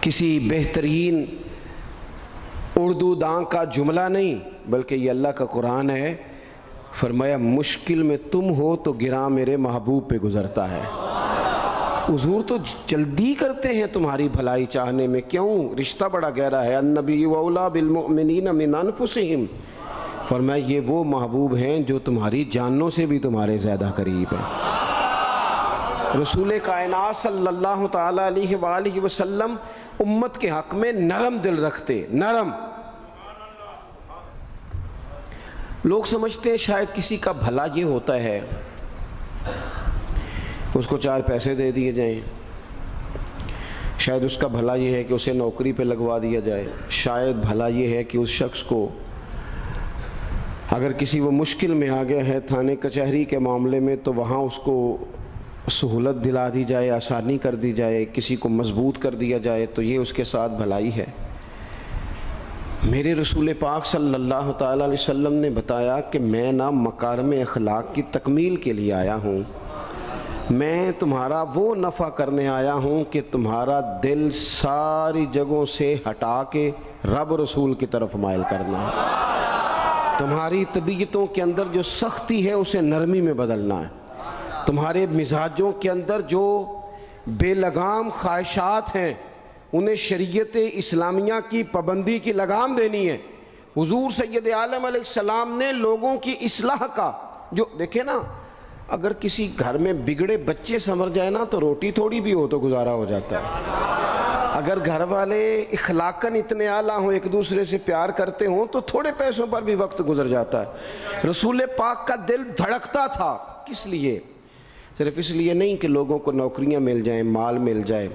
کسی بہترین اردو داں کا جملہ نہیں، بلکہ یہ اللہ کا قرآن ہے۔ فرمایا مشکل میں تم ہو تو گراں میرے محبوب پہ گزرتا ہے۔ حضور تو جلدی کرتے ہیں تمہاری بھلائی چاہنے میں، کیوں؟ رشتہ بڑا گہرا ہے۔ النبی اولیٰ بالمؤمنین من انفسہم، فرمایا یہ وہ محبوب ہیں جو تمہاری جانوں سے بھی تمہارے زیادہ قریب ہیں۔ رسول کائنات صلی اللہ تعالیٰ علیہ وآلہ وسلم امت کے حق میں نرم دل رکھتے، نرم۔ لوگ سمجھتے ہیں شاید کسی کا بھلا یہ ہوتا ہے اس کو 4 پیسے دے دیے جائیں، شاید اس کا بھلا یہ ہے کہ اسے نوکری پہ لگوا دیا جائے، شاید بھلا یہ ہے کہ اس شخص کو اگر کسی وہ مشکل میں آ گیا ہے تھانے کچہری کے معاملے میں تو وہاں اس کو سہولت دلا دی جائے، آسانی کر دی جائے، کسی کو مضبوط کر دیا جائے، تو یہ اس کے ساتھ بھلائی ہے۔ میرے رسول پاک صلی اللہ تعالیٰ علیہ وسلم نے بتایا کہ میں نہ مکارم اخلاق کی تکمیل کے لیے آیا ہوں، میں تمہارا وہ نفع کرنے آیا ہوں کہ تمہارا دل ساری جگہوں سے ہٹا کے رب رسول کی طرف مائل کرنا ہے، تمہاری طبیعتوں کے اندر جو سختی ہے اسے نرمی میں بدلنا ہے، تمہارے مزاجوں کے اندر جو بے لگام خواہشات ہیں انہیں شریعت اسلامیہ کی پابندی کی لگام دینی ہے۔ حضور سید عالم علیہ السلام نے لوگوں کی اصلاح کا جو دیکھیں نا، اگر کسی گھر میں بگڑے بچے سنور جائے نا تو روٹی تھوڑی بھی ہو تو گزارا ہو جاتا ہے، اگر گھر والے اخلاقاً اتنے اعلیٰ ہوں، ایک دوسرے سے پیار کرتے ہوں تو تھوڑے پیسوں پر بھی وقت گزر جاتا ہے۔ رسول پاک کا دل دھڑکتا تھا، کس لیے؟ صرف اس لیے نہیں کہ لوگوں کو نوکریاں مل جائیں، مال مل جائے،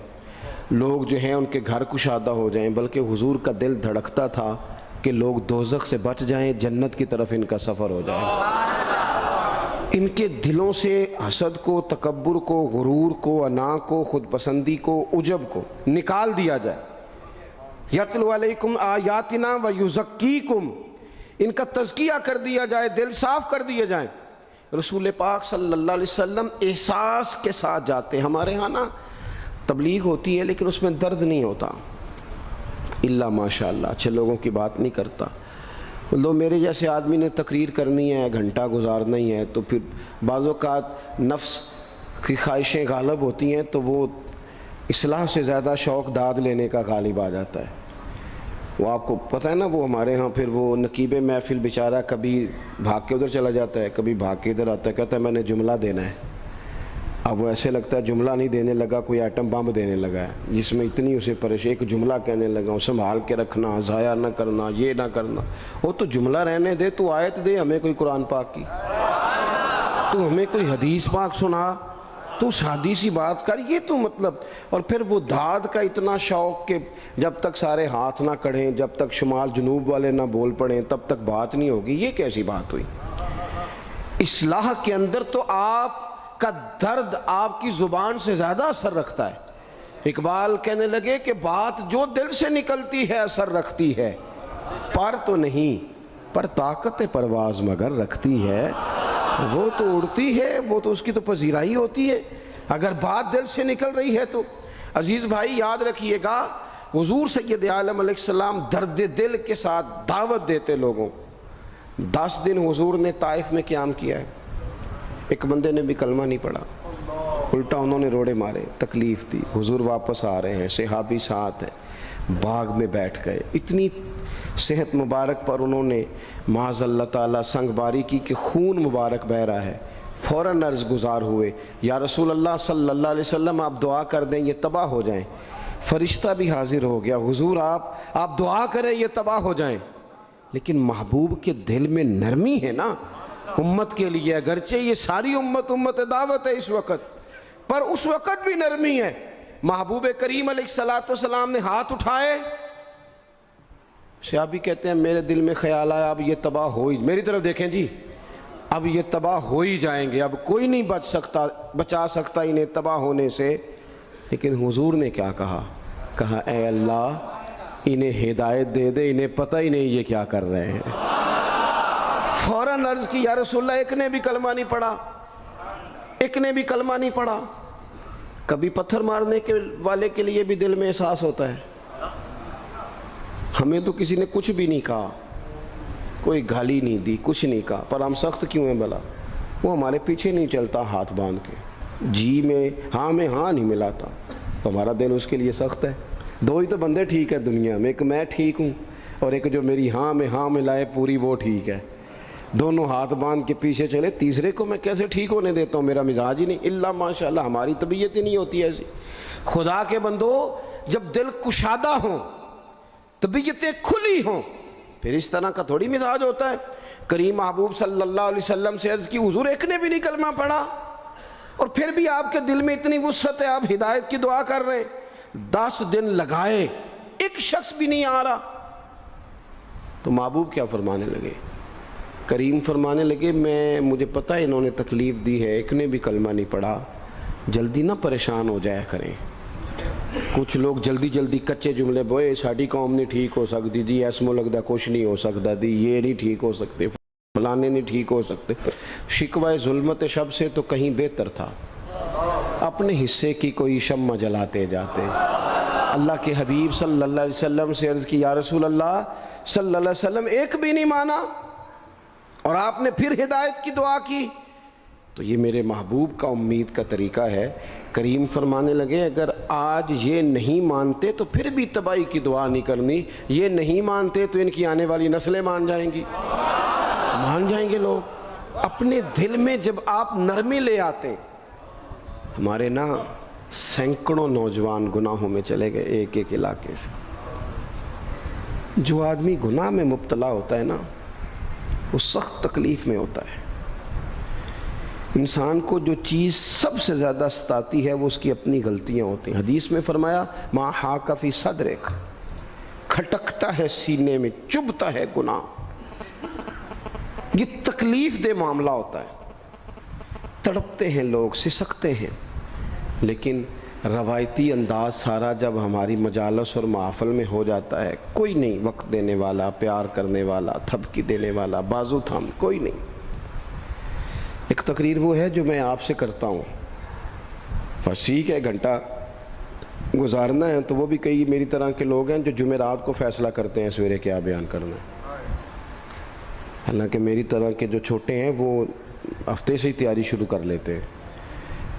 لوگ جو ہیں ان کے گھر کشادہ ہو جائیں، بلکہ حضور کا دل دھڑکتا تھا کہ لوگ دوزخ سے بچ جائیں، جنت کی طرف ان کا سفر ہو جائے، ان کے دلوں سے حسد کو، تکبر کو، غرور کو، انا کو، خود پسندی کو، عجب کو نکال دیا جائے۔ یتلو علیکم آیاتنا ویزکیکم، ان کا تزکیہ کر دیا جائے، دل صاف کر دیے جائیں۔ رسول پاک صلی اللہ علیہ وسلم احساس کے ساتھ جاتے ہیں۔ ہمارے ہاں نا تبلیغ ہوتی ہے لیکن اس میں درد نہیں ہوتا، الا ماشاء اللہ، اچھے لوگوں کی بات نہیں کرتا۔ لو میرے جیسے آدمی نے تقریر کرنی ہے، گھنٹہ گزارنا ہی ہے، تو پھر بعض اوقات نفس کی خواہشیں غالب ہوتی ہیں تو وہ اصلاح سے زیادہ شوق داد لینے کا غالب آ جاتا ہے۔ وہ آپ کو پتہ ہے نا، وہ ہمارے ہاں پھر وہ نقیب محفل بیچارہ کبھی بھاگ کے ادھر چلا جاتا ہے، کبھی بھاگ کے ادھر آتا ہے، کہتا ہے میں نے جملہ دینا ہے۔ اب وہ ایسے لگتا ہے جملہ نہیں دینے لگا، کوئی ایٹم بم دینے لگا ہے، جس میں اتنی اسے پریشانی، ایک جملہ کہنے لگا، سنبھال کے رکھنا، ضائع نہ کرنا، یہ نہ کرنا۔ وہ تو جملہ رہنے دے، تو آیت دے ہمیں کوئی قرآن پاک کی، تو ہمیں کوئی حدیث پاک سنا، تو اس حدیثی بات کر، یہ تو مطلب۔ اور پھر وہ داد کا اتنا شوق کہ جب تک سارے ہاتھ نہ کڑھیں، جب تک شمال جنوب والے نہ بول پڑیں تب تک بات نہیں ہوگی۔ یہ کیسی بات ہوئی؟ اصلاح کے اندر تو آپ کا درد آپ کی زبان سے زیادہ اثر رکھتا ہے۔ اقبال کہنے لگے کہ بات جو دل سے نکلتی ہے اثر رکھتی ہے، پر تو نہیں، پر طاقت پرواز مگر رکھتی ہے۔ وہ تو اڑتی ہے، وہ تو اس کی تو پذیرائی ہوتی ہے اگر بات دل سے نکل رہی ہے تو۔ عزیز بھائی یاد رکھیے گا، حضور سید عالم علیہ السلام درد دل کے ساتھ دعوت دیتے لوگوں۔ 10 دن حضور نے طائف میں قیام کیا ہے، ایک بندے نے بھی کلمہ نہیں پڑھا، الٹا انہوں نے روڑے مارے، تکلیف دی۔ حضور واپس آ رہے ہیں، صحابی ساتھ ہیں، باغ میں بیٹھ گئے، اتنی صحت مبارک پر انہوں نے معاذ اللہ تعالیٰ سنگ باری کی کہ خون مبارک بہہ رہا ہے، فوراً عرض گزار ہوئے، یا رسول اللہ صلی اللہ علیہ وسلم آپ دعا کر دیں یہ تباہ ہو جائیں۔ فرشتہ بھی حاضر ہو گیا، حضور آپ دعا کریں یہ تباہ ہو جائیں۔ لیکن محبوب کے دل میں نرمی ہے نا امت کے لیے، اگرچہ یہ ساری امت دعوت ہے اس وقت، پر اس وقت بھی نرمی ہے۔ محبوب کریم علیہ السلام نے ہاتھ اٹھائے، صحابی کہتے ہیں میرے دل میں خیال آیا اب یہ تباہ ہو ہی، میری طرف دیکھیں جی، اب یہ تباہ ہو ہی جائیں گے، اب کوئی نہیں بچا سکتا انہیں تباہ ہونے سے۔ لیکن حضور نے کیا کہا اے اللہ انہیں ہدایت دے دے، انہیں پتہ ہی نہیں یہ کیا کر رہے ہیں۔ فوراً عرض کی یا رسول اللہ ایک نے بھی کلمہ نہیں پڑھا، ایک نے بھی کلمہ نہیں پڑھا۔ کبھی پتھر مارنے کے والے کے لیے بھی دل میں احساس ہوتا ہے، ہمیں تو کسی نے کچھ بھی نہیں کہا، کوئی گالی نہیں دی، کچھ نہیں کہا، پر ہم سخت کیوں ہیں بھلا؟ وہ ہمارے پیچھے نہیں چلتا ہاتھ باندھ کے، جی میں ہاں نہیں ملاتا، تو ہمارا دل اس کے لیے سخت ہے۔ دو ہی تو بندے ٹھیک ہے دنیا میں، ایک میں ٹھیک ہوں اور ایک جو میری ہاں میں ہاں ملائے پوری، وہ ٹھیک ہے۔ دونوں ہاتھ باندھ کے پیچھے چلے، تیسرے کو میں کیسے ٹھیک ہونے دیتا ہوں؟ میرا مزاج ہی نہیں، اللہ ماشاءاللہ ہماری طبیعت ہی نہیں ہوتی ایسی۔ خدا کے بندو، جب دل کشادہ ہوں، طبیعتیں کھلی ہوں، پھر اس طرح کا تھوڑی مزاج ہوتا ہے۔ کریم محبوب صلی اللہ علیہ وسلم سے عرض کی، حضور ایک نے بھی نہیں کلمہ پڑھا اور پھر بھی آپ کے دل میں اتنی وسعت ہے، آپ ہدایت کی دعا کر رہے ہیں، 10 دن لگائے ایک شخص بھی نہیں آ رہا۔ تو محبوب کیا فرمانے لگے؟ کریم فرمانے لگے، مجھے پتہ ہے انہوں نے تکلیف دی ہے، ایک نے بھی کلمہ نہیں پڑھا، جلدی نہ پریشان ہو جایا کریں۔ کچھ لوگ جلدی کچے جملے بوئے، ساڈی قوم نہیں ٹھیک ہو سکتی جی، ایسمو لگتا کچھ نہیں ہو سکتا دی، یہ نہیں ٹھیک ہو سکتے، فلانے نہیں ٹھیک ہو سکتے۔ شکوہ ظلمت شب سے تو کہیں بہتر تھا، اپنے حصے کی کوئی شمع جلاتے جاتے۔ اللہ کے حبیب صلی اللہ علیہ وسلم سے عرض کی، یا رسول اللہ صلی اللہ علیہ وسلم ایک بھی نہیں مانا اور آپ نے پھر ہدایت کی دعا کی۔ تو یہ میرے محبوب کا امید کا طریقہ ہے۔ کریم فرمانے لگے، اگر آج یہ نہیں مانتے تو پھر بھی تباہی کی دعا نہیں کرنی، یہ نہیں مانتے تو ان کی آنے والی نسلیں مان جائیں گی، مان جائیں گے لوگ۔ اپنے دل میں جب آپ نرمی لے آتے، ہمارے نا سینکڑوں نوجوان گناہوں میں چلے گئے ایک ایک علاقے سے۔ جو آدمی گناہ میں مبتلا ہوتا ہے نا، وہ سخت تکلیف میں ہوتا ہے۔ انسان کو جو چیز سب سے زیادہ ستاتی ہے وہ اس کی اپنی غلطیاں ہوتی ہیں۔ حدیث میں فرمایا، ما حاک فی صدرک، کھٹکتا ہے سینے میں، چبھتا ہے گناہ۔ یہ تکلیف دہ معاملہ ہوتا ہے، تڑپتے ہیں لوگ، سسکتے ہیں، لیکن روایتی انداز سارا جب ہماری مجالس اور محافل میں ہو جاتا ہے، کوئی نہیں وقت دینے والا، پیار کرنے والا، تھپکی دینے والا، بازو تھام، کوئی نہیں۔ ایک تقریر وہ ہے جو میں آپ سے کرتا ہوں، بس ٹھیک ہے گھنٹہ گزارنا ہے، تو وہ بھی کئی میری طرح کے لوگ ہیں جو جمعرات کو فیصلہ کرتے ہیں سویرے کیا بیان کرنا ہے۔ حالانکہ میری طرح کے جو چھوٹے ہیں وہ ہفتے سے ہی تیاری شروع کر لیتے ہیں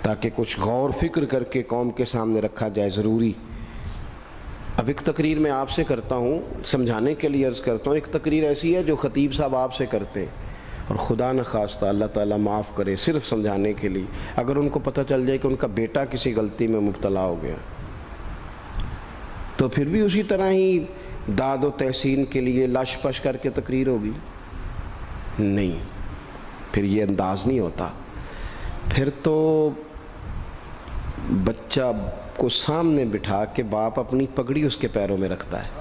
تاکہ کچھ غور فکر کر کے قوم کے سامنے رکھا جائے، ضروری۔ اب ایک تقریر میں آپ سے کرتا ہوں، سمجھانے کے لیے عرض کرتا ہوں۔ ایک تقریر ایسی ہے جو خطیب صاحب آپ سے کرتے ہیں، اور خدا نخواستہ اللہ تعالیٰ معاف کرے، صرف سمجھانے کے لیے، اگر ان کو پتہ چل جائے کہ ان کا بیٹا کسی غلطی میں مبتلا ہو گیا تو پھر بھی اسی طرح ہی داد و تحسین کے لیے لش پش کر کے تقریر ہوگی؟ نہیں، پھر یہ انداز نہیں ہوتا۔ پھر تو بچہ کو سامنے بٹھا کے باپ اپنی پگڑی اس کے پیروں میں رکھتا ہے،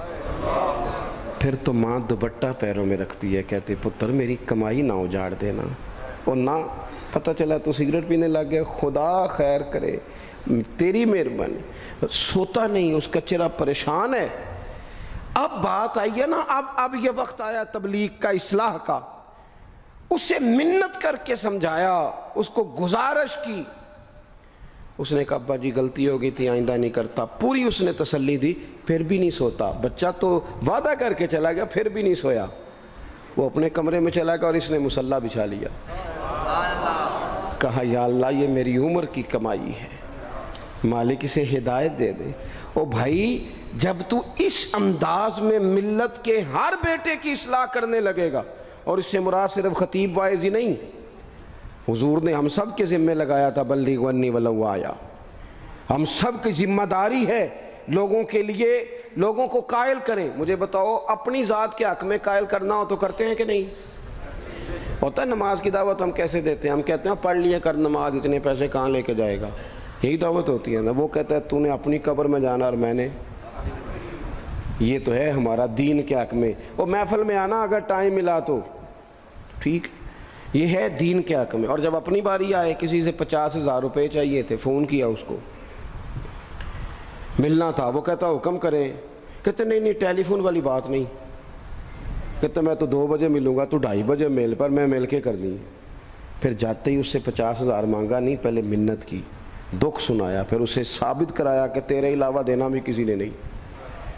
پھر تو ماں دوپٹہ پیروں میں رکھتی ہے، کہتی پتر میری کمائی نہ اجاڑ دینا، اور نہ پتہ چلا تو سگریٹ پینے لگ گیا، خدا خیر کرے، تیری مہربانی۔ سوتا نہیں، اس کا چہرہ پریشان ہے۔ اب بات آئی ہے نا، اب یہ وقت آیا تبلیغ کا، اصلاح کا۔ اسے منت کر کے سمجھایا، اس کو گزارش کی، اس نے کہا ابا جی غلطی ہو گئی تھی، آئندہ نہیں کرتا، پوری اس نے تسلی دی، پھر بھی نہیں سوتا۔ بچہ تو وعدہ کر کے چلا گیا، پھر بھی نہیں سویا۔ وہ اپنے کمرے میں چلا گیا اور اس نے مصلی بچھا لیا، کہا یا اللہ یہ میری عمر کی کمائی ہے، مالک اسے ہدایت دے دے۔ او بھائی، جب تو اس انداز میں ملت کے ہر بیٹے کی اصلاح کرنے لگے گا، اور اس سے مراد صرف خطیب واعظ ہی نہیں، حضور نے ہم سب کے ذمہ لگایا تھا بلغ عنی ولو آیا، ہم سب کی ذمہ داری ہے لوگوں کے لیے، لوگوں کو قائل کریں۔ مجھے بتاؤ، اپنی ذات کے حق میں قائل کرنا ہو تو کرتے ہیں کہ نہیں؟ ہوتا ہے نماز کی دعوت ہم کیسے دیتے ہیں؟ ہم کہتے ہیں پڑھ لیے کر نماز، اتنے پیسے کہاں لے کے جائے گا، یہی دعوت ہوتی ہے نا۔ وہ کہتا ہے تو نے اپنی قبر میں جانا اور میں نے، یہ تو ہے ہمارا دین کے حق میں۔ وہ محفل میں آنا اگر ٹائم ملا تو ٹھیک، یہ ہے دین کے حق میں۔ اور جب اپنی باری آئے، کسی سے 50,000 روپے چاہیے تھے، فون کیا اس کو، ملنا تھا، وہ کہتا حکم کریں، کہتے نہیں ٹیلی فون والی بات نہیں، کہتے میں تو 2 بجے ملوں گا، تو 2:30 بجے مل، پر میں مل کے کرنی ہے۔ پھر جاتے ہی اس سے 50,000 مانگا نہیں، پہلے منت کی، دکھ سنایا، پھر اسے ثابت کرایا کہ تیرے علاوہ دینا بھی کسی نے نہیں،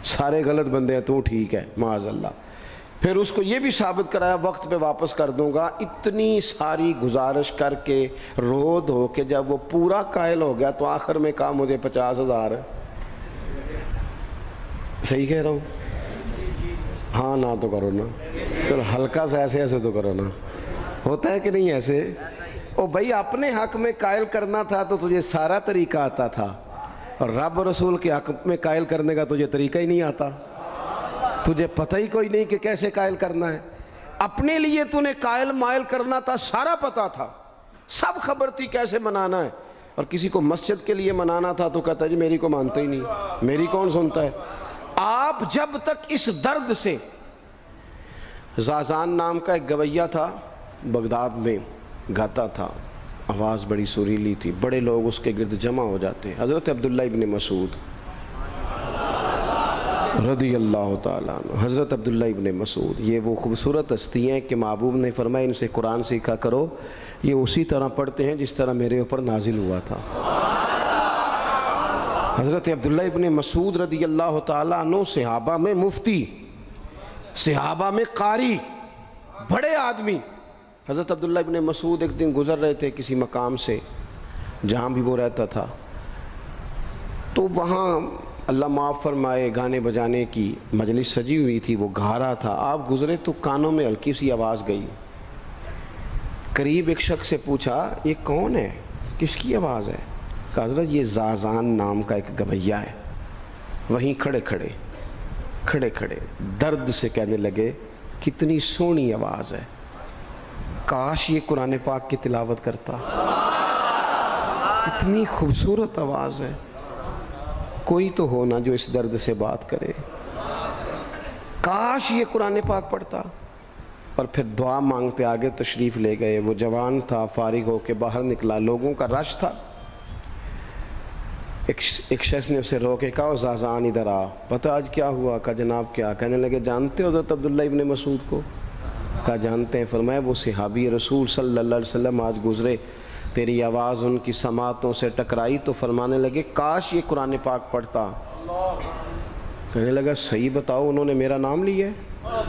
سارے غلط بندے ہیں، تو ٹھیک ہے معاذ اللہ۔ پھر اس کو یہ بھی ثابت کرایا وقت پہ واپس کر دوں گا۔ اتنی ساری گزارش کر کے رو دھو کے جب وہ پورا قائل ہو گیا تو آخر میں کہا مجھے 50,000 ہے۔ صحیح کہہ رہا ہوں؟ ہاں نہ تو کرو نا، چلو ہلکا سا ایسے ایسے تو کرو نا، ہوتا ہے کہ نہیں ایسے؟ او بھائی اپنے حق میں قائل کرنا تھا تو تجھے سارا طریقہ آتا تھا، اور رب رسول کے حق میں قائل کرنے کا تجھے طریقہ ہی نہیں آتا، تجھے پتہ ہی کوئی نہیں کہ کیسے قائل کرنا ہے۔ اپنے لیے تو نے قائل مائل کرنا تھا، سارا پتہ تھا، سب خبر تھی کیسے منانا ہے، اور کسی کو مسجد کے لیے منانا تھا تو کہتا ہے جی میری کو مانتا ہی نہیں، میری کون سنتا ہے۔ آپ جب تک اس درد سے، زازان نام کا ایک گویہ تھا بغداد میں، گاتا تھا، آواز بڑی سریلی تھی، بڑے لوگ اس کے گرد جمع ہو جاتے، حضرت عبداللہ ابن مسعود رضی اللہ تعالیٰ عنہ، حضرت عبداللہ ابن مسعود، یہ وہ خوبصورت ہستی ہیں کہ محبوب نے فرمایا ان سے قرآن سیکھا کرو، یہ اسی طرح پڑھتے ہیں جس طرح میرے اوپر نازل ہوا تھا۔ حضرت عبداللہ ابن مسعود رضی اللہ تعالیٰ عنہ صحابہ میں مفتی، صحابہ میں قاری، بڑے آدمی۔ حضرت عبداللہ ابن مسعود ایک دن گزر رہے تھے کسی مقام سے جہاں بھی وہ رہتا تھا، تو وہاں اللہ معاف فرمائے گانے بجانے کی مجلس سجی ہوئی تھی، وہ گا رہا تھا، آپ گزرے تو کانوں میں ہلکی سی آواز گئی، قریب ایک شخص سے پوچھا یہ کون ہے، کس کی آواز ہے؟ کہا حضرت یہ زازان نام کا ایک گویہ ہے۔ وہیں کھڑے کھڑے درد سے کہنے لگے کتنی سونی آواز ہے، کاش یہ قرآن پاک کی تلاوت کرتا، اتنی خوبصورت آواز ہے، کوئی تو ہو نا جو اس درد سے بات کرے، کاش یہ قرآن پاک پڑھتا۔ اور پھر دعا مانگتے آگے تشریف لے گئے۔ وہ جوان تھا، فارغ ہو کے باہر نکلا، لوگوں کا رش تھا، ایک شخص نے اسے روکے، کہا زازان ادھر آ، پتہ آج کیا ہوا؟ کہا جناب کیا؟ کہنے لگے جانتے ہو حضرت عبداللہ ابن مسعود کو؟ کہا جانتے ہیں۔ فرمایا وہ صحابی رسول صلی اللہ علیہ وسلم آج گزرے، تیری آواز ان کی سماعتوں سے ٹکرائی تو فرمانے لگے کاش یہ قرآن پاک پڑھتا۔ کہنے لگا صحیح بتاؤ انہوں نے میرا نام لیا ہے؟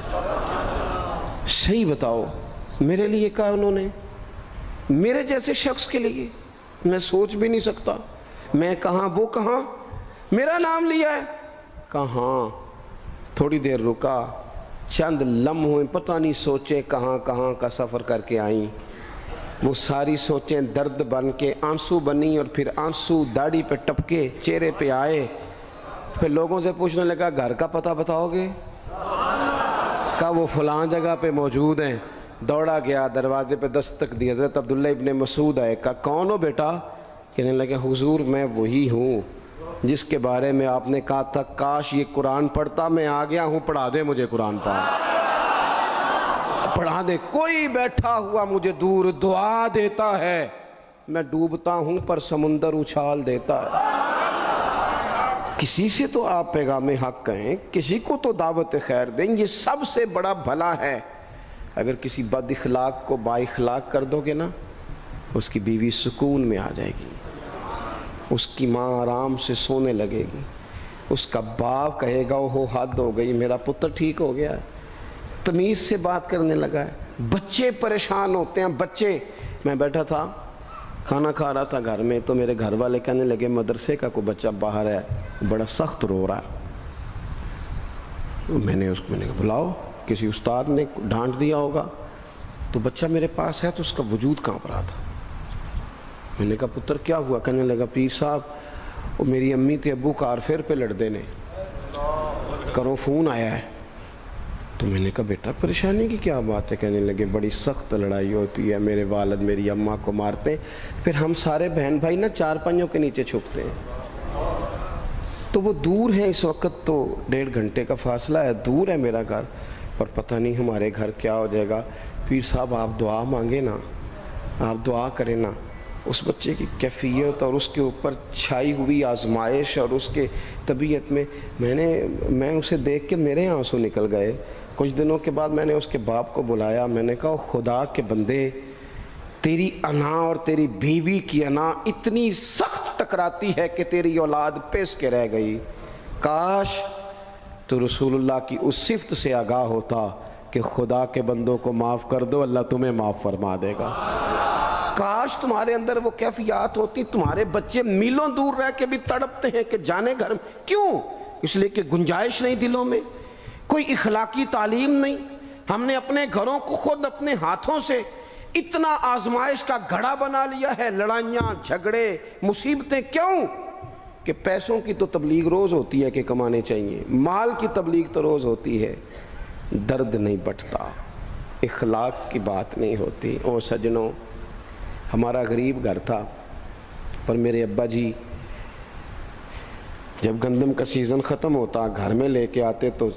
صحیح بتاؤ میرے لیے کہا انہوں نے؟ میرے جیسے شخص کے لیے؟ میں سوچ بھی نہیں سکتا، میں کہاں وہ کہاں، میرا نام لیا ہے؟ کہاں؟ تھوڑی دیر رکا، چند لمحوں پتہ نہیں سوچیں کہاں کہاں کا سفر کر کے آئیں، وہ ساری سوچیں درد بن کے آنسو بنی، اور پھر آنسو داڑھی پہ ٹپکے چہرے پہ آئے۔ پھر لوگوں سے پوچھنے لگا گھر کا پتہ بتاؤ گے؟ کہا وہ فلاں جگہ پہ موجود ہیں۔ دوڑا گیا، دروازے پہ دستک دی، حضرت عبداللہ ابن مسعود آئے، کہا کون ہو بیٹا؟ کہنے لگے حضور میں وہی ہوں جس کے بارے میں آپ نے کہا تھا کاش یہ قرآن پڑھتا، میں آ گیا ہوں، پڑھا دے مجھے قرآن پاک، پڑھا دے۔ کوئی بیٹھا ہوا مجھے دور دعا دیتا ہے، میں ڈوبتا ہوں پر سمندر اچھال دیتا ہے۔ کسی سے تو آپ پیغام حق کہیں، کسی کو تو دعوت خیر دیں، یہ سب سے بڑا بھلا ہے۔ اگر کسی بد اخلاق کو با اخلاق کر دو گے نا، اس کی بیوی سکون میں آ جائے گی، اس کی ماں آرام سے سونے لگے گی، اس کا باپ کہے گا وہ حد ہو گئی، میرا پتر ٹھیک ہو گیا ہے، تمیز سے بات کرنے لگا ہے۔ بچے پریشان ہوتے ہیں، بچے، میں بیٹھا تھا کھانا کھا رہا تھا گھر میں، تو میرے گھر والے کہنے لگے مدرسے کا کوئی بچہ باہر ہے بڑا سخت رو رہا ہے۔ میں نے کہا بلاؤ، کسی استاد نے ڈانٹ دیا ہوگا، تو بچہ میرے پاس ہے تو اس کا وجود کانپ رہا تھا۔ میں نے کہا پتر کیا ہوا؟ کہنے لگا پیر صاحب وہ میری امی تھے ابو کار فیر پہ لڑ دینے، کرو فون آیا ہے۔ تو میں نے کہا بیٹا پریشانی کی کیا بات ہے؟ کہنے لگے بڑی سخت لڑائی ہوتی ہے، میرے والد میری اماں کو مارتے ہیں، پھر ہم سارے بہن بھائی نا چار پنجوں کے نیچے چھپتے ہیں، تو وہ دور ہیں، اس وقت تو 1.5 گھنٹے کا فاصلہ ہے، دور ہے میرا گھر، پر پتہ نہیں ہمارے گھر کیا ہو جائے گا۔ پیر صاحب آپ دعا مانگے نا، آپ دعا کریں نا، اس بچے کی کیفیت اور اس کے اوپر چھائی ہوئی آزمائش اور اس کے طبیعت میں اسے دیکھ کے میرے آنسو نکل گئے۔ کچھ دنوں کے بعد میں نے اس کے باپ کو بلایا، میں نے کہا خدا کے بندے، تیری انا اور تیری بیوی کی انا اتنی سخت ٹکراتی ہے کہ تیری اولاد پیس کے رہ گئی، کاش تو رسول اللہ کی اس صفت سے آگاہ ہوتا کہ خدا کے بندوں کو معاف کر دو، اللہ تمہیں معاف فرما دے گا۔ کاش تمہارے اندر وہ کیفیات ہوتی۔ تمہارے بچے میلوں دور رہ کے بھی تڑپتے ہیں کہ جانے گھر میں، کیوں؟ اس لیے کہ گنجائش نہیں دلوں میں، کوئی اخلاقی تعلیم نہیں۔ ہم نے اپنے گھروں کو خود اپنے ہاتھوں سے اتنا آزمائش کا گھڑا بنا لیا ہے، لڑائیاں، جھگڑے، مصیبتیں۔ کیوں؟ کہ پیسوں کی تو تبلیغ روز ہوتی ہے کہ کمانے چاہیے، مال کی تبلیغ تو روز ہوتی ہے، درد نہیں بٹتا، اخلاق کی بات نہیں ہوتی۔ او سجنوں، ہمارا غریب گھر تھا، پر میرے ابا جی جب گندم کا سیزن ختم ہوتا گھر میں لے کے آتے تو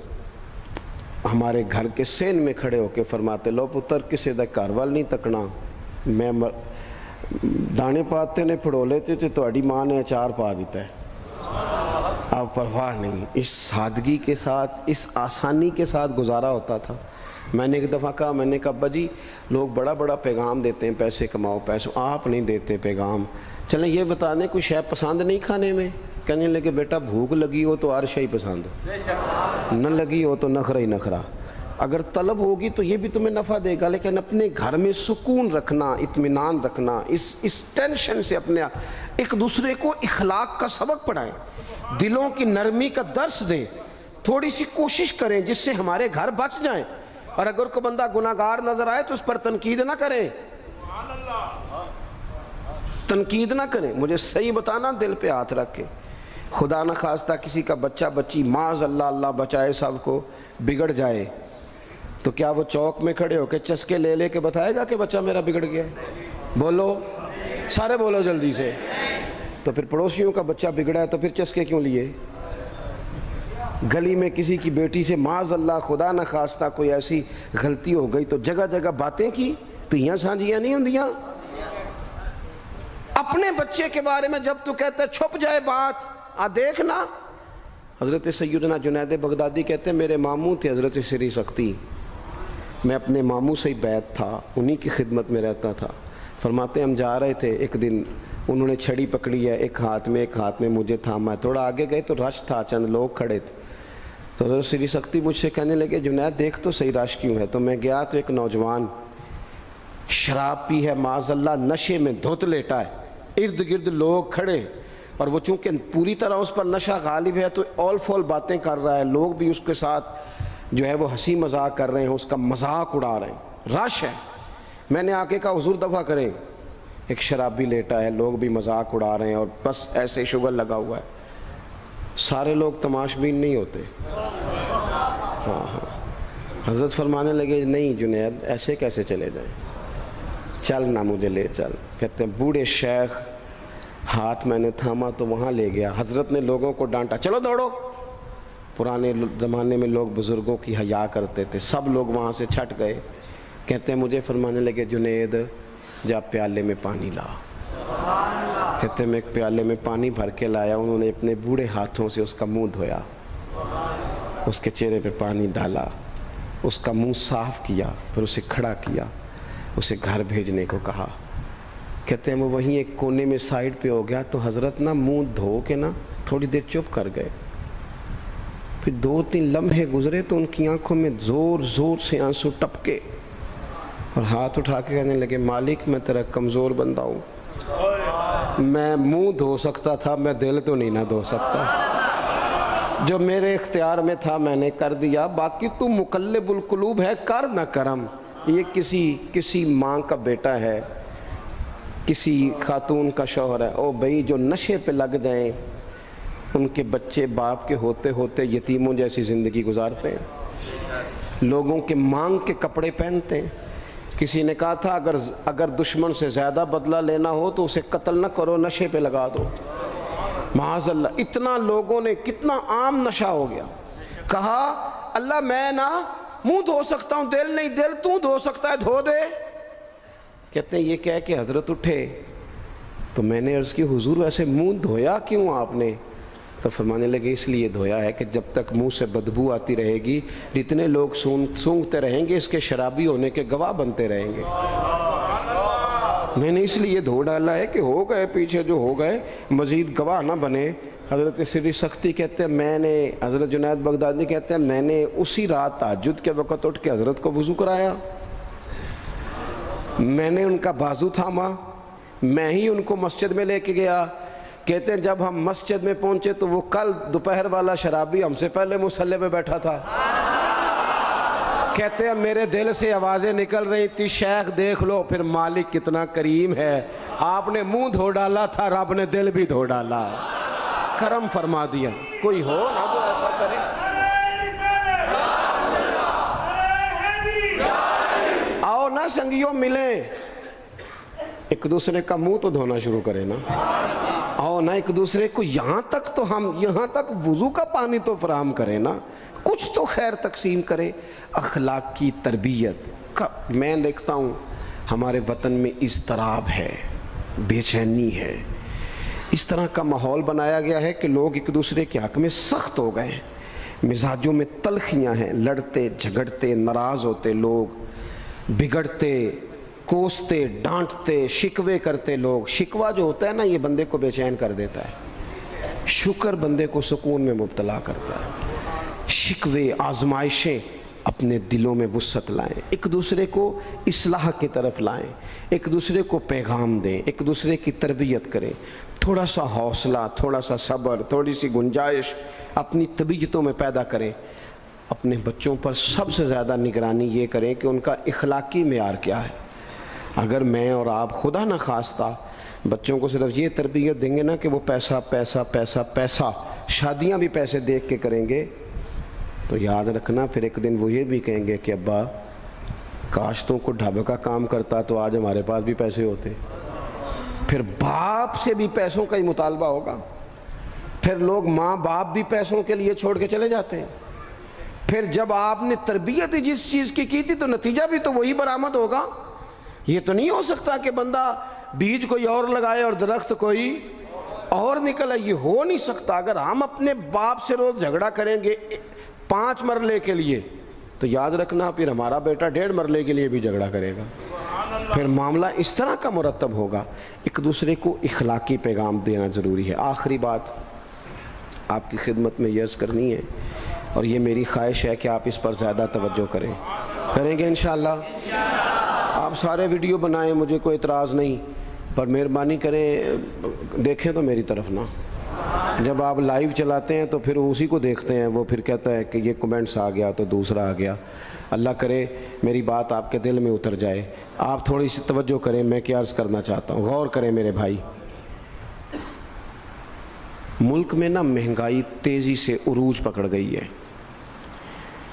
ہمارے گھر کے سین میں کھڑے ہو کے فرماتے، لو پتر کسے دا گھر وال نہیں تکنا، میں دانے پاتے نے پھڑو لیتے تھے تو اڈی ماں نے اچار پا دیتا ہے، اب پرواہ نہیں۔ اس سادگی کے ساتھ، اس آسانی کے ساتھ گزارا ہوتا تھا۔ میں نے ایک دفعہ کہا، میں نے کہا ابا جی لوگ بڑا بڑا پیغام دیتے ہیں، پیسے کماؤ پیسوں، آپ نہیں دیتے پیغام، چلیں یہ بتا دیں کوئی شے پسند نہیں کھانے میں؟ کہنے لگے بیٹا بھوک لگی ہو تو ہر شے پسند ہو، نہ لگی ہو تو نخرا ہی نخرا، اگر طلب ہوگی تو یہ بھی تمہیں نفع دے گا، لیکن اپنے گھر میں سکون رکھنا، اطمینان رکھنا، اس ٹینشن سے اپنے ایک دوسرے کو اخلاق کا سبق پڑھائیں، دلوں کی نرمی کا درس دیں، تھوڑی سی کوشش کریں جس سے ہمارے گھر بچ جائیں، اور اگر کوئی بندہ گناہگار نظر آئے تو اس پر تنقید نہ کریں، تنقید نہ کریں، مجھے صحیح بتانا، دل پہ ہاتھ رکھ کے۔ خدا نہ خواستہ کسی کا بچہ بچی معاذ اللہ، اللہ بچائے سب کو، بگڑ جائے تو کیا وہ چوک میں کھڑے ہو کے چسکے لے لے کے بتائے گا کہ بچہ میرا بگڑ گیا ہے؟ بولو سارے، بولو جلدی سے۔ تو پھر پڑوسیوں کا بچہ بگڑا ہے تو پھر چسکے کیوں لیے؟ گلی میں کسی کی بیٹی سے معاذ اللہ خدا نہ خواستہ کوئی ایسی غلطی ہو گئی تو جگہ جگہ باتیں کی، تیاں سانجیاں نہیں ہوندیاں؟ اپنے بچے کے بارے میں جب تو کہتا ہے چھپ جائے بات، دیکھنا۔ حضرت سیدنا جنید بغدادی کہتے ہیں میرے ماموں تھے حضرت سری سختی، میں اپنے ماموں سے ہی بیعت تھا، انہی کی خدمت میں رہتا تھا۔ فرماتے ہیں ہم جا رہے تھے، ایک دن انہوں نے چھڑی پکڑی ہے، ایک ہاتھ میں مجھے تھاما ہے، تھوڑا آگے گئے تو رش تھا، چند لوگ کھڑے تھے، تو حضرت سری سختی مجھ سے کہنے لگے جنید دیکھ تو صحیح رش کیوں ہے؟ تو میں گیا تو ایک نوجوان شراب پی ہے، معاذ اللہ نشے میں دھت لیٹا ہے، ارد گرد لوگ کھڑے، اور وہ چونکہ پوری طرح اس پر نشہ غالب ہے تو اول فول باتیں کر رہا ہے، لوگ بھی اس کے ساتھ جو ہے وہ ہنسی مذاق کر رہے ہیں، اس کا مذاق اڑا رہے ہیں، رش ہے۔ میں نے آ کے کہا حضور دفع کریں، ایک شرابی لیٹا ہے، لوگ بھی مذاق اڑا رہے ہیں اور بس ایسے شغل لگا ہوا ہے۔ سارے لوگ تماش بین نہیں ہوتے۔ ہاں حضرت فرمانے لگے نہیں جنید ایسے کیسے چلے جائیں، چل نہ مجھے لے چل۔ کہتے ہیں بوڑھے شیخ، ہاتھ میں نے تھاما تو وہاں لے گیا، حضرت نے لوگوں کو ڈانٹا چلو دوڑو۔ پرانے زمانے میں لوگ بزرگوں کی حیا کرتے تھے، سب لوگ وہاں سے چھٹ گئے۔ کہتے ہیں مجھے فرمانے لگے جنید جا پیالے میں پانی لا۔ کہتے ہیں میں ایک پیالے میں پانی بھر کے لایا، انہوں نے اپنے بوڑھے ہاتھوں سے اس کا منہ دھویا، اس کے چہرے پہ پانی ڈالا، اس کا منہ صاف کیا، پھر اسے کھڑا کیا، اسے گھر بھیجنے کو کہا۔ کہتے ہیں وہ وہیں ایک کونے میں سائیڈ پہ ہو گیا تو حضرت نا منہ دھو کے نا تھوڑی دیر چپ کر گئے، پھر 2-3 لمحے گزرے تو ان کی آنکھوں میں زور زور سے آنسو ٹپکے اور ہاتھ اٹھا کے کہنے لگے مالک میں تیرا کمزور بندہ ہوں، میں منہ دھو سکتا تھا، میں دل تو نہیں نہ دھو سکتا، جو میرے اختیار میں تھا میں نے کر دیا، باقی تو مقلب القلوب ہے، کر نہ کرم۔ یہ کسی ماں کا بیٹا ہے، کسی خاتون کا شوہر ہے، او بھائی جو نشے پہ لگ جائیں ان کے بچے باپ کے ہوتے ہوتے یتیموں جیسی زندگی گزارتے ہیں، لوگوں کے مانگ کے کپڑے پہنتے ہیں۔ کسی نے کہا تھا اگر دشمن سے زیادہ بدلہ لینا ہو تو اسے قتل نہ کرو، نشے پہ لگا دو۔ معاذ اللہ، اتنا لوگوں نے، کتنا عام نشہ ہو گیا۔ کہا اللہ میں نا منہ دھو سکتا ہوں، دل نہیں، دل تو دھو سکتا ہے، دھو دے۔ کہتے ہیں یہ کہہ کہ حضرت اٹھے تو میں نے عرض کی حضور ویسے منہ دھویا کیوں آپ نے؟ تو فرمانے لگے اس لیے دھویا ہے کہ جب تک منہ سے بدبو آتی رہے گی جتنے لوگ سونگتے رہیں گے اس کے شرابی ہونے کے گواہ بنتے رہیں گے، میں نے اس لیے دھو ڈالا ہے کہ ہو گئے پیچھے جو ہو گئے مزید گواہ نہ بنے، حضرت سری سختی کہتے ہیں میں نے، حضرت جنید بغدادی کہتے ہیں میں نے اسی رات تہجد کے وقت اٹھ کے حضرت کو وضو کرایا، میں نے ان کا بازو تھاما، میں ہی ان کو مسجد میں لے کے گیا۔ کہتے ہیں جب ہم مسجد میں پہنچے تو وہ کل دوپہر والا شرابی ہم سے پہلے مصلی پہ بیٹھا تھا۔ کہتے ہیں میرے دل سے آوازیں نکل رہی تھی شیخ دیکھ لو پھر مالک کتنا کریم ہے، آپ نے منہ دھو ڈالا تھا، رب نے دل بھی دھو ڈالا، کرم فرما دیا۔ کوئی ہو نا جو ایسا کرے؟ آؤ نا سنگیوں ملیں، ایک دوسرے کا منہ تو دھونا شروع کرے نا، آؤ نا ایک دوسرے کو یہاں تک تو ہم یہاں تک وضو کا پانی تو فراہم کریں نا، کچھ تو خیر تقسیم کرے۔ اخلاق کی تربیت میں دیکھتا ہوں ہمارے وطن میں اضطراب ہے، بے چینی ہے، اس طرح کا ماحول بنایا گیا ہے کہ لوگ ایک دوسرے کے حق میں سخت ہو گئے ہیں، مزاجوں میں تلخیاں ہیں، لڑتے جھگڑتے ناراض ہوتے لوگ، بگڑتے کوستے ڈانٹتے شکوے کرتے لوگ۔ شکوہ جو ہوتا ہے نا یہ بندے کو بے چین کر دیتا ہے، شکر بندے کو سکون میں مبتلا کرتا ہے۔ شکوے آزمائشیں اپنے دلوں میں وسعت لائیں، ایک دوسرے کو اصلاح کی طرف لائیں، ایک دوسرے کو پیغام دیں، ایک دوسرے کی تربیت کریں، تھوڑا سا حوصلہ، تھوڑا سا صبر، تھوڑی سی گنجائش اپنی طبیعتوں میں پیدا کریں۔ اپنے بچوں پر سب سے زیادہ نگرانی یہ کریں کہ ان کا اخلاقی معیار کیا ہے۔ اگر میں اور آپ خدا نہ خواستہ بچوں کو صرف یہ تربیت دیں گے نا کہ وہ پیسہ پیسہ پیسہ پیسہ، شادیاں بھی پیسے دیکھ کے کریں گے، تو یاد رکھنا پھر ایک دن وہ یہ بھی کہیں گے کہ ابا کاش تو کو ڈھابے کا کام کرتا تو آج ہمارے پاس بھی پیسے ہوتے۔ پھر باپ سے بھی پیسوں کا ہی مطالبہ ہوگا، پھر لوگ ماں باپ بھی پیسوں کے لیے چھوڑ کے چلے جاتے ہیں۔ پھر جب آپ نے تربیت جس چیز کی تھی تو نتیجہ بھی تو وہی برآمد ہوگا۔ یہ تو نہیں ہو سکتا کہ بندہ بیج کوئی اور لگائے اور درخت کوئی اور نکلے، یہ ہو نہیں سکتا۔ اگر ہم اپنے باپ سے روز جھگڑا کریں گے 5 مرلے کے لیے تو یاد رکھنا پھر ہمارا بیٹا 1.5 مرلے کے لیے بھی جھگڑا کرے گا، پھر معاملہ اس طرح کا مرتب ہوگا۔ ایک دوسرے کو اخلاقی پیغام دینا ضروری ہے۔ آخری بات آپ کی خدمت میں یہ عرض کرنی ہے اور یہ میری خواہش ہے کہ آپ اس پر زیادہ توجہ کریں گے انشاءاللہ۔ آپ سارے ویڈیو بنائیں، مجھے کوئی اعتراض نہیں، پر مہربانی کریں دیکھیں تو میری طرف نہ۔ جب آپ لائیو چلاتے ہیں تو پھر اسی کو دیکھتے ہیں، وہ پھر کہتا ہے کہ یہ کمنٹس آ گیا تو دوسرا آ گیا۔ اللہ کرے میری بات آپ کے دل میں اتر جائے، آپ تھوڑی سی توجہ کریں، میں کیا عرض کرنا چاہتا ہوں، غور کریں میرے بھائی۔ ملک میں نا مہنگائی تیزی سے عروج پکڑ گئی ہے،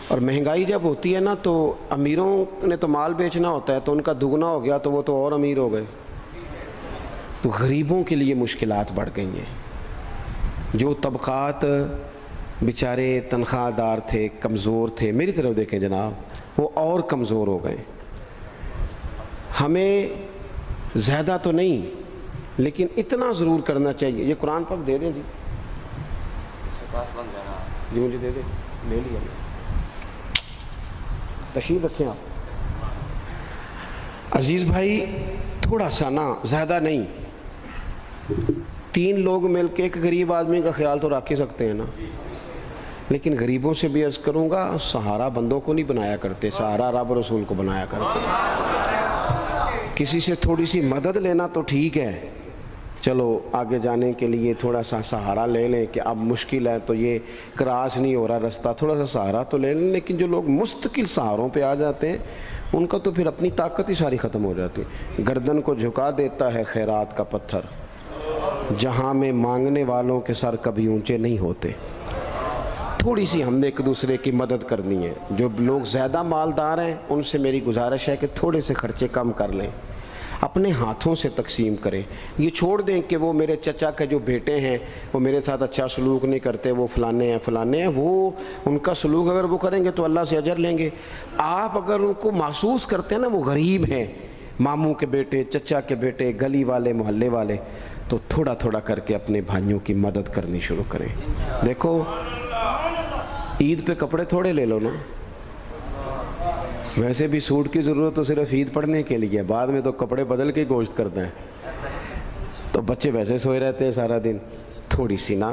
اور مہنگائی جب ہوتی ہے نا تو امیروں نے تو مال بیچنا ہوتا ہے تو ان کا دگنا ہو گیا تو وہ تو اور امیر ہو گئے، تو غریبوں کے لیے مشکلات بڑھ گئی ہیں۔ جو طبقات بیچارے تنخواہ دار تھے، کمزور تھے، میری طرف دیکھیں جناب، وہ اور کمزور ہو گئے۔ ہمیں زیادہ تو نہیں لیکن اتنا ضرور کرنا چاہیے۔ یہ قرآن پاک دے دیں جی، جی مجھے دے دیں، لے لیا تشریف رکھیں آپ۔ عزیز بھائی تھوڑا سا نا، زیادہ نہیں، 3 لوگ مل کے ایک غریب آدمی کا خیال تو رکھ ہی سکتے ہیں نا، لیکن غریبوں سے بھی عرض کروں گا سہارا بندوں کو نہیں بنایا کرتے، سہارا رب رسول کو بنایا کرتے۔ کسی سے تھوڑی سی مدد لینا تو ٹھیک ہے، چلو آگے جانے کے لیے تھوڑا سا سہارا لے لیں کہ اب مشکل ہے تو یہ کراس نہیں ہو رہا رستہ، تھوڑا سا سہارا تو لے لیں۔ لیکن جو لوگ مستقل سہاروں پہ آ جاتے ہیں ان کا تو پھر اپنی طاقت ہی ساری ختم ہو جاتی ہے۔ گردن کو جھکا دیتا ہے خیرات کا پتھر، جہاں میں مانگنے والوں کے سر کبھی اونچے نہیں ہوتے۔ تھوڑی سی ہم نے ایک دوسرے کی مدد کرنی ہے۔ جو لوگ زیادہ مالدار ہیں ان سے میری گزارش ہے کہ تھوڑے سے خرچے کم کر لیں، اپنے ہاتھوں سے تقسیم کریں۔ یہ چھوڑ دیں کہ وہ میرے چچا کے جو بیٹے ہیں وہ میرے ساتھ اچھا سلوک نہیں کرتے، وہ فلانے ہیں، وہ ان کا سلوک اگر وہ کریں گے تو اللہ سے اجر لیں گے۔ آپ اگر ان کو محسوس کرتے ہیں نا وہ غریب ہیں، ماموں کے بیٹے، چچا کے بیٹے، گلی والے، محلے والے، تو تھوڑا تھوڑا کر کے اپنے بھائیوں کی مدد کرنی شروع کریں۔ دیکھو عید پہ کپڑے تھوڑے لے لو نا، ویسے بھی سوٹ کی ضرورت تو صرف عید پڑھنے کے لیے، بعد میں تو کپڑے بدل کے گوشت کرتے ہیں، تو بچے ویسے سوئے رہتے ہیں سارا دن۔ تھوڑی سی نا